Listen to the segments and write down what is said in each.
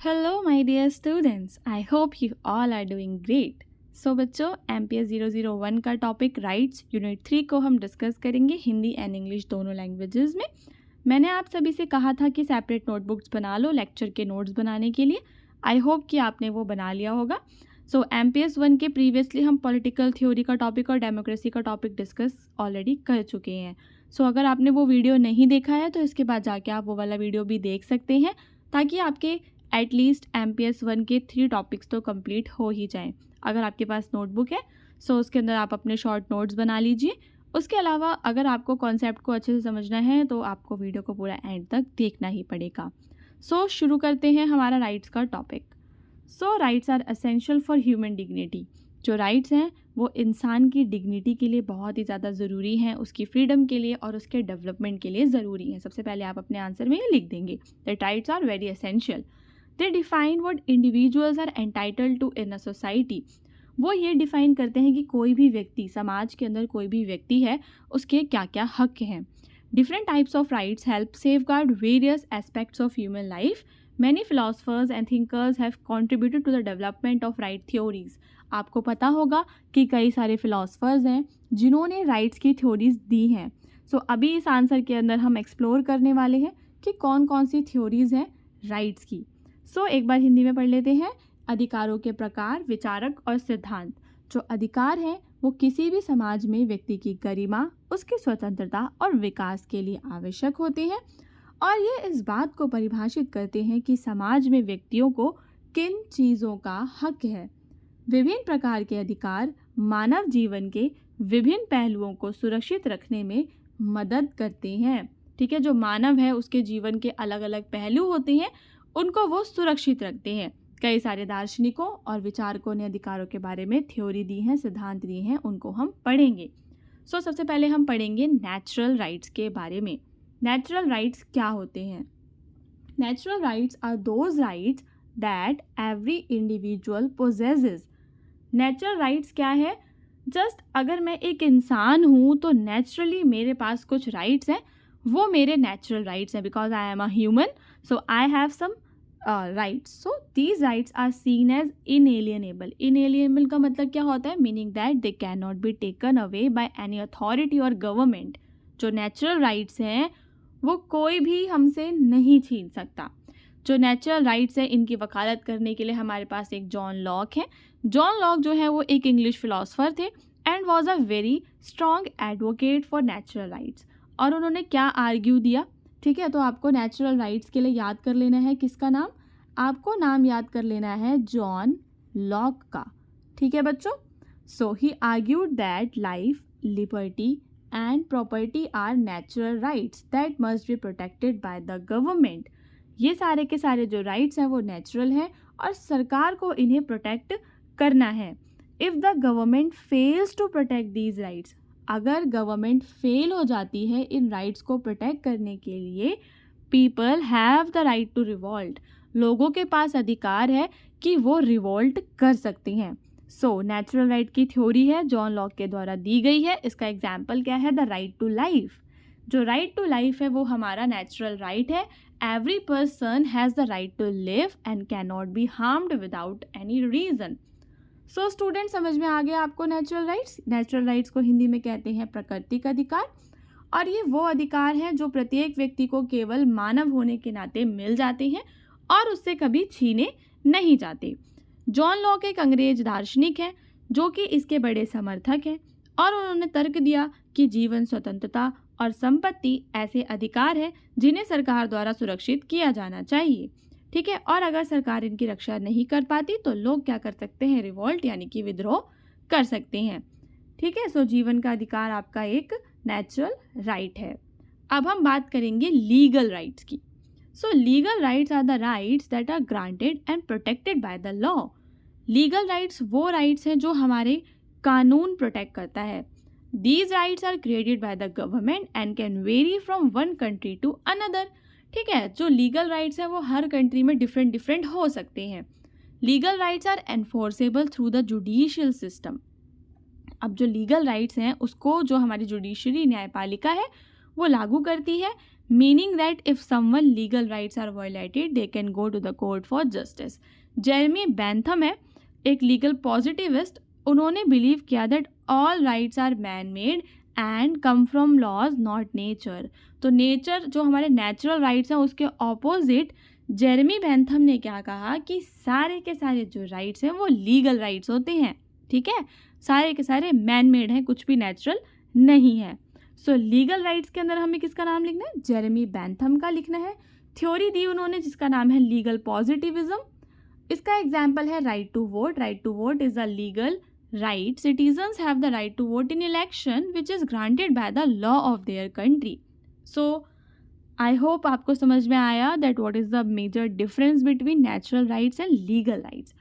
Hello my dear students, I hope you all are doing great. So बच्चों MPS 001 का topic rights unit 3 को हम discuss करेंगे Hindi and English दोनों languages में। मैंने आप सभी से कहा था कि सेपरेट नोटबुक्स बना लो लेक्चर के नोट्स बनाने के लिए। आई होप कि आपने वो बना लिया होगा। सो MPS 1 के प्रीवियसली हम पॉलिटिकल थ्योरी का टॉपिक और डेमोक्रेसी का टॉपिक डिस्कस ऑलरेडी कर चुके हैं। सो अगर आपने वो वीडियो नहीं देखा है तो इसके बाद जाके आप वो वाला वीडियो भी देख सकते हैं ताकि आपके एटलीस्ट MPS 1 के 3 टॉपिक्स तो कंप्लीट हो ही जाएं। अगर आपके पास नोटबुक है सो उसके अंदर आप अपने शॉर्ट नोट्स बना लीजिए। उसके अलावा अगर आपको कॉन्सेप्ट को अच्छे से समझना है तो आपको वीडियो को पूरा एंड तक देखना ही पड़ेगा। सो शुरू करते हैं हमारा राइट्स का topic. So rights are essential for human dignity. जो राइट्स हैं वो इंसान की डिग्निटी के लिए बहुत ही ज़्यादा ज़रूरी हैं, उसकी फ्रीडम के लिए और उसके डेवलपमेंट के लिए ज़रूरी हैं। सबसे पहले आप अपने आंसर में ये लिख देंगे that rights are very essential. They define what individuals are entitled to in a society. वो ये डिफाइन करते हैं कि कोई भी व्यक्ति, समाज के अंदर कोई भी व्यक्ति है, उसके क्या क्या हक हैं। Different types of rights help safeguard various aspects of human life. Many philosophers and thinkers have contributed to the development of right theories. आपको पता होगा कि कई सारे फिलोसफर्स हैं जिन्होंने राइट्स की थ्योरीज दी हैं। सो अभी इस आंसर के अंदर हम एक्सप्लोर करने वाले हैं कि कौन कौन सी थ्योरीज हैं राइट्स की। सो एक बार हिंदी में पढ़ लेते हैं। अधिकारों के प्रकार, विचारक और सिद्धांत। जो अधिकार हैं वो किसी भी समाज में व्यक्ति की गरिमा, उसकी स्वतंत्रता और विकास के लिए आवश्यक होते हैं और ये इस बात को परिभाषित करते हैं कि समाज में व्यक्तियों को किन चीज़ों का हक है। विभिन्न प्रकार के अधिकार मानव जीवन के विभिन्न पहलुओं को सुरक्षित रखने में मदद करते हैं। ठीक है, जो मानव है उसके जीवन के अलग अलग पहलू होते हैं, उनको वो सुरक्षित रखते हैं। कई सारे दार्शनिकों और विचारकों ने अधिकारों के बारे में थ्योरी दी है, सिद्धांत दिए हैं, उनको हम पढ़ेंगे। सो सबसे पहले हम पढ़ेंगे नेचुरल राइट्स के बारे में। नेचुरल राइट्स क्या होते हैं? Natural rights are those rights that every individual possesses. Natural rights क्या है? जस्ट अगर मैं एक इंसान हूँ तो नेचुरली मेरे पास कुछ राइट्स हैं, वो मेरे नेचुरल राइट्स हैं because I am a human, so I have some rights. So these rights are seen as inalienable. Inalienable का मतलब क्या होता है? Meaning that they cannot be taken away by any authority or government. जो natural rights हैं वो कोई भी हमसे नहीं छीन सकता। जो नेचुरल राइट्स हैं इनकी वकालत करने के लिए हमारे पास एक जॉन लॉक है। जॉन लॉक जो है वो एक इंग्लिश फिलोसफर थे and was a very strong advocate for natural rights. और उन्होंने क्या आर्ग्यू दिया? ठीक है, तो आपको नेचुरल राइट्स के लिए याद कर लेना है किसका नाम? आपको नाम याद कर लेना है जॉन लॉक का। ठीक है बच्चों। So he argued that life, liberty and property are natural rights that must be protected by the government. ये सारे के सारे जो राइट्स हैं वो नेचुरल हैं और सरकार को इन्हें प्रोटेक्ट करना है। If the government fails to protect these rights, अगर गवर्नमेंट फेल हो जाती है इन राइट्स को प्रोटेक्ट करने के लिए, people have the right to revolt. लोगों के पास अधिकार है कि वो रिवॉल्ट कर सकते हैं। सो नेचुरल राइट की थ्योरी है, जॉन लॉक के द्वारा दी गई है। इसका एग्जाम्पल क्या है? The right to life. जो राइट टू लाइफ है वो हमारा नेचुरल राइट है। Every person has the right to live and can not be harmed without any reason. So student, समझ में आ गया आपको नेचुरल राइट्स? नेचुरल राइट्स को हिंदी में कहते हैं प्राकृतिक अधिकार और ये वो अधिकार हैं जो प्रत्येक व्यक्ति को केवल मानव होने के नाते मिल जाते हैं और उससे कभी छीने नहीं जाते। जॉन लॉक एक अंग्रेज दार्शनिक हैं जो कि इसके बड़े समर्थक हैं और उन्होंने तर्क दिया कि जीवन, स्वतंत्रता और संपत्ति ऐसे अधिकार हैं जिन्हें सरकार द्वारा सुरक्षित किया जाना चाहिए। ठीक है, और अगर सरकार इनकी रक्षा नहीं कर पाती तो लोग क्या कर सकते हैं? रिवॉल्ट यानी कि विद्रोह कर सकते हैं। ठीक है, सो जीवन का अधिकार आपका एक नेचुरल राइट है। अब हम बात करेंगे लीगल राइट्स की। So legal rights are the rights that are granted and protected by the law. Legal rights वो राइट्स हैं जो हमारे कानून प्रोटेक्ट करता है। These rights are created by the government and can vary from one country to another. ठीक है, जो लीगल राइट्स हैं वो हर कंट्री में डिफरेंट डिफरेंट हो सकते हैं। Legal rights are enforceable through the judicial system. अब जो लीगल राइट्स हैं उसको जो हमारी जुडिशरी, न्यायपालिका है, वो लागू करती है। meaning that if someone legal rights are violated, they can go to the court for justice. Jeremy Bentham है एक लीगल पॉजिटिविस्ट. उन्होंने बिलीव किया that all rights are man made and come from laws not nature. तो nature जो हमारे natural rights हैं उसके opposite Jeremy Bentham ने क्या कहा कि सारे के सारे जो राइट्स हैं वो लीगल राइट्स होते हैं. ठीक है, सारे के सारे मैन मेड हैं, कुछ भी नेचुरल नहीं है. सो लीगल राइट्स के अंदर हमें किसका नाम लिखना है? जेरेमी बेंथम का लिखना है. थ्योरी दी उन्होंने जिसका नाम है लीगल पॉजिटिविज्म. इसका एग्जाम्पल है right to vote. Right to vote is a legal right. Citizens have the right to vote in election which is granted by the law of their country. So I hope आपको समझ में आया that what is the major difference between natural rights and legal rights.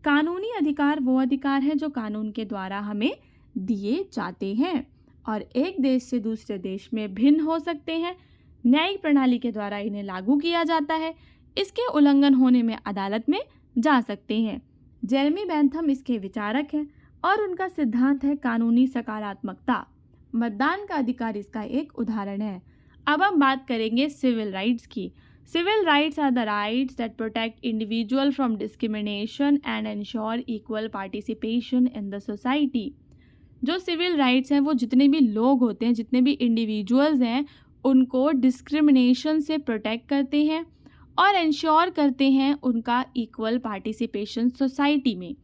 कानूनी अधिकार वो अधिकार हैं जो कानून के द्वारा हमें दिए जाते हैं और एक देश से दूसरे देश में भिन्न हो सकते हैं. न्यायिक प्रणाली के द्वारा इन्हें लागू किया जाता है. इसके उल्लंघन होने में अदालत में जा सकते हैं. जेरेमी बेंथम इसके विचारक हैं और उनका सिद्धांत है कानूनी सकारात्मकता. मतदान का अधिकार इसका एक उदाहरण है. अब हम बात करेंगे सिविल राइट्स की. Civil rights are the rights that protect individual from discrimination and ensure equal participation in the society. जो सिविल राइट्स हैं वो जितने भी लोग होते हैं, जितने भी इंडिविजुअल्स हैं, उनको डिस्क्रिमिनेशन से प्रोटेक्ट करते हैं और एंश्योर करते हैं उनका इक्वल पार्टिसिपेशन सोसाइटी में.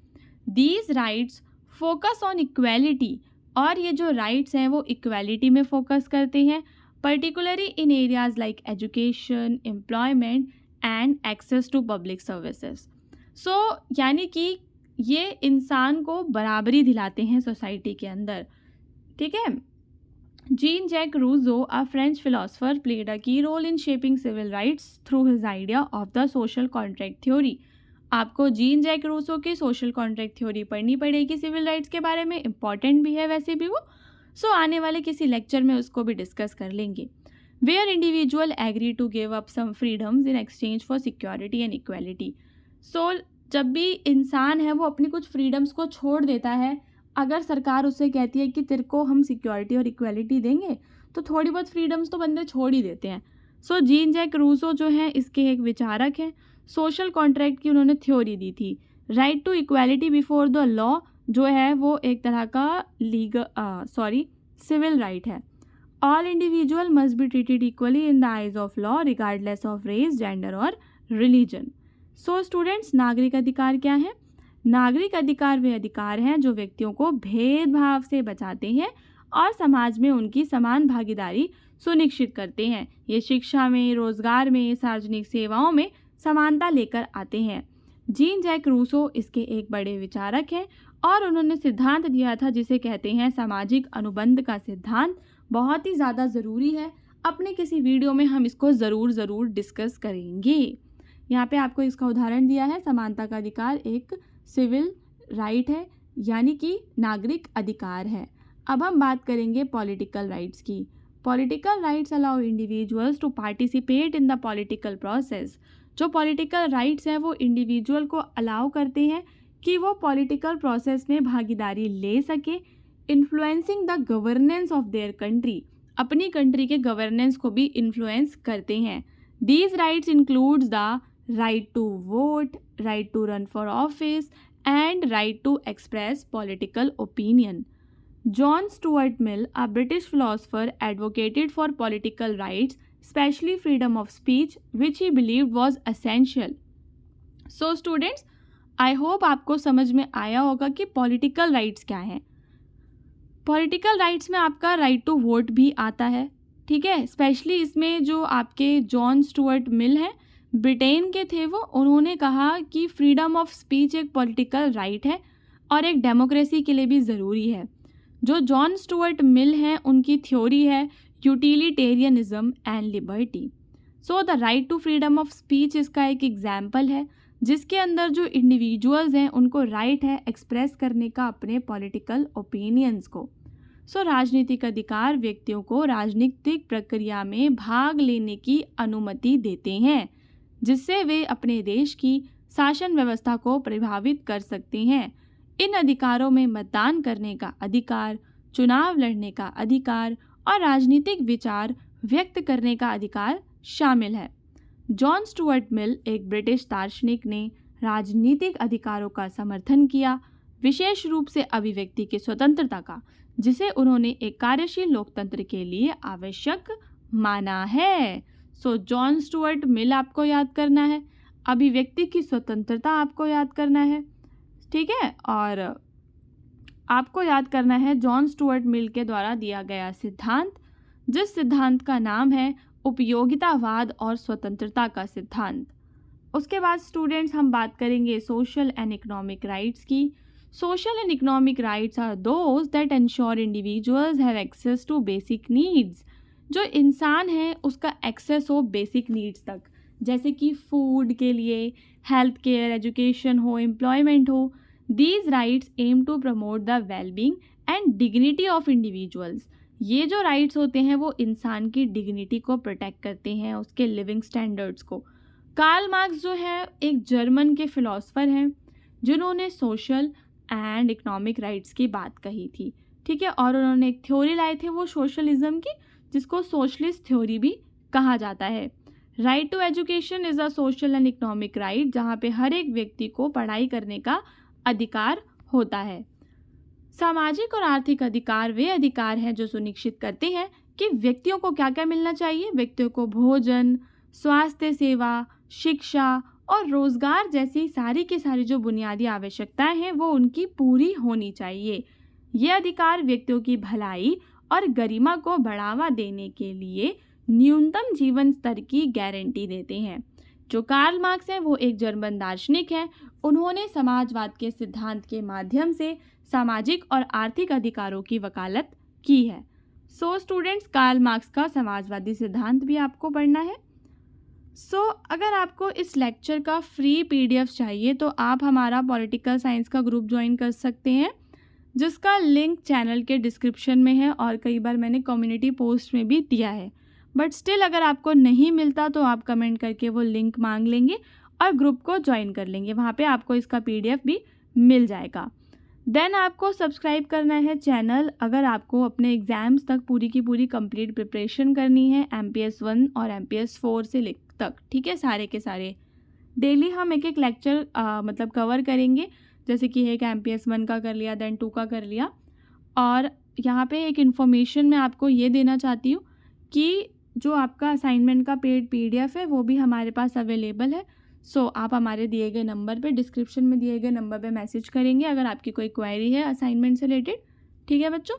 These rights focus on equality. और ये जो राइट्स हैं वो इक्वेलिटी में फोकस करते हैं, particularly in areas like education, employment and access to public services. So यानी कि ये इंसान को बराबरी दिलाते हैं सोसाइटी के अंदर. ठीक है. Jean Jacques Rousseau, a French philosopher, played a key role in shaping civil rights through his idea of the social contract theory. आपको जीन जैक रूसो की सोशल कॉन्ट्रैक्ट थ्योरी पढ़नी पड़ेगी सिविल राइट्स के बारे में. इंपॉर्टेंट भी है वैसे भी वो. सो आने वाले किसी लेक्चर में उसको भी डिस्कस कर लेंगे. Where individual agree to give up some freedoms in exchange for security and equality. So जब भी इंसान है वो अपनी कुछ फ्रीडम्स को छोड़ देता है, अगर सरकार उससे कहती है कि तेरे को हम सिक्योरिटी और इक्वेलिटी देंगे, तो थोड़ी बहुत फ्रीडम्स तो बंदे छोड़ ही देते हैं. सो जीन जैक रूसो जो हैं इसके एक विचारक हैं. सोशल कॉन्ट्रैक्ट की उन्होंने थ्योरी दी थी. Right to equality before the law जो है वो एक तरह का सिविल राइट है. All individual must be treated equally in the eyes of law regardless of race, gender और रिलीजन. सो स्टूडेंट्स, नागरिक अधिकार क्या है? नागरिक अधिकार वे अधिकार हैं जो व्यक्तियों को भेदभाव से बचाते हैं और समाज में उनकी समान भागीदारी सुनिश्चित करते हैं. ये शिक्षा में, रोजगार में, सार्वजनिक सेवाओं में समानता लेकर आते हैं. जीन जैक रूसो इसके एक बड़े विचारक हैं और उन्होंने सिद्धांत दिया था जिसे कहते हैं सामाजिक अनुबंध का सिद्धांत. बहुत ही ज़्यादा ज़रूरी है. अपने किसी वीडियो में हम इसको ज़रूर डिस्कस करेंगे. यहाँ पे आपको इसका उदाहरण दिया है. समानता का अधिकार एक सिविल राइट है, यानी कि नागरिक अधिकार है. अब हम बात करेंगे पॉलिटिकल राइट्स की. Political rights allow individuals to participate in the political process. जो पॉलिटिकल राइट्स हैं वो इंडिविजुअल को अलाउ करते हैं कि वो पॉलिटिकल प्रोसेस में भागीदारी ले सके, influencing the governance of their country. अपनी कंट्री के गवर्नेंस को भी इन्फ्लुएंस करते हैं. These rights includes the right to vote, right to run for office and right to express political opinion. John Stuart Mill, a British philosopher, advocated for political rights, especially freedom of speech, which he believed was essential. So students, I hope आपको समझ में आया होगा कि political rights क्या हैं. Political rights में आपका right to vote भी आता है. ठीक है. स्पेशली इसमें जो आपके जॉन स्टुअर्ट मिल हैं, ब्रिटेन के थे वो, उन्होंने कहा कि फ्रीडम ऑफ स्पीच एक पॉलिटिकल राइट है और एक डेमोक्रेसी के लिए भी ज़रूरी है. जो जॉन स्टुअर्ट मिल हैं उनकी थ्योरी है utilitarianism and liberty. So the right to freedom of speech इसका एक एग्जाम्पल है जिसके अंदर जो इंडिविजुअल्स हैं उनको राइट है एक्सप्रेस करने का अपने पॉलिटिकल ओपिनियंस को. सो राजनीतिक अधिकार व्यक्तियों को राजनीतिक प्रक्रिया में भाग लेने की अनुमति देते हैं जिससे वे अपने देश की शासन व्यवस्था को प्रभावित कर सकते हैं. इन अधिकारों में मतदान करने का अधिकार, चुनाव लड़ने का अधिकार और राजनीतिक विचार व्यक्त करने का अधिकार शामिल है। जॉन स्टुअर्ट मिल, एक ब्रिटिश दार्शनिक, ने राजनीतिक अधिकारों का समर्थन किया, विशेष रूप से अभिव्यक्ति की स्वतंत्रता का, जिसे उन्होंने एक कार्यशील लोकतंत्र के लिए आवश्यक माना है। सो जॉन स्टुअर्ट मिल आपको याद करना है, अभिव्यक्ति की स्वतंत्रता आपको याद करना है, ठीक है, और आपको याद करना है जॉन स्टुअर्ट मिल के द्वारा दिया गया सिद्धांत, जिस सिद्धांत का नाम है उपयोगितावाद और स्वतंत्रता का सिद्धांत। उसके बाद स्टूडेंट्स हम बात करेंगे सोशल एंड इकोनॉमिक राइट्स की। Social and economic rights are those that ensure individuals have access to basic needs. जो इंसान है उसका एक्सेस हो बेसिक नीड्स तक, जैसे कि फूड के लिए, हेल्थ केयर, एजुकेशन हो, एम्प्लॉयमेंट हो। These rights aim to promote the wellbeing and dignity of individuals. ये जो राइट्स होते हैं वो इंसान की डिग्निटी को प्रोटेक्ट करते हैं, उसके लिविंग स्टैंडर्ड्स को। कार्ल मार्क्स जो है एक जर्मन के फिलोसफर हैं जिन्होंने सोशल एंड इकोनॉमिक राइट्स की बात कही थी, ठीक है, और उन्होंने एक थ्योरी लाए थे वो सोशलिज्म की, जिसको सोशलिस्ट थ्योरी भी कहा जाता है। Right to education is a social and economic right, जहाँ पे हर एक व्यक्ति को पढ़ाई करने का अधिकार होता है। सामाजिक और आर्थिक अधिकार वे अधिकार हैं जो सुनिश्चित करते हैं कि व्यक्तियों को क्या क्या मिलना चाहिए। व्यक्तियों को भोजन, स्वास्थ्य सेवा, शिक्षा और रोजगार जैसी सारी की सारी जो बुनियादी आवश्यकताएं हैं वो उनकी पूरी होनी चाहिए। ये अधिकार व्यक्तियों की भलाई और गरिमा को बढ़ावा देने के लिए न्यूनतम जीवन स्तर की गारंटी देते हैं। जो कार्ल मार्क्स हैं वो एक जर्मन दार्शनिक हैं। उन्होंने समाजवाद के सिद्धांत के माध्यम से सामाजिक और आर्थिक अधिकारों की वकालत की है। सो स्टूडेंट्स, कार्ल मार्क्स का समाजवादी सिद्धांत भी आपको पढ़ना है। अगर आपको इस लेक्चर का फ्री PDF चाहिए तो आप हमारा पॉलिटिकल साइंस का ग्रुप ज्वाइन कर सकते हैं, जिसका लिंक चैनल के डिस्क्रिप्शन में है और कई बार मैंने कम्युनिटी पोस्ट में भी दिया है। बट स्टिल अगर आपको नहीं मिलता तो आप कमेंट करके वो लिंक मांग लेंगे और ग्रुप को ज्वाइन कर लेंगे, वहाँ पे आपको इसका PDF भी मिल जाएगा। देन आपको सब्सक्राइब करना है चैनल अगर आपको अपने एग्ज़ाम्स तक पूरी की पूरी कंप्लीट प्रिपरेशन करनी है, MPS 1 और MPS 4 से तक, ठीक है, सारे के सारे। डेली हम एक एक लेक्चर मतलब कवर करेंगे, जैसे कि एक MPS 1 का कर लिया, देन 2 का कर लिया। और यहाँ पे एक इन्फॉर्मेशन मैं आपको ये देना चाहती हूँ कि जो आपका असाइनमेंट का पेड PDF है वो भी हमारे पास अवेलेबल है। आप हमारे दिए गए नंबर पे, डिस्क्रिप्शन में दिए गए नंबर पे मैसेज करेंगे अगर आपकी कोई क्वेरी है असाइनमेंट से रिलेटेड, ठीक है बच्चों।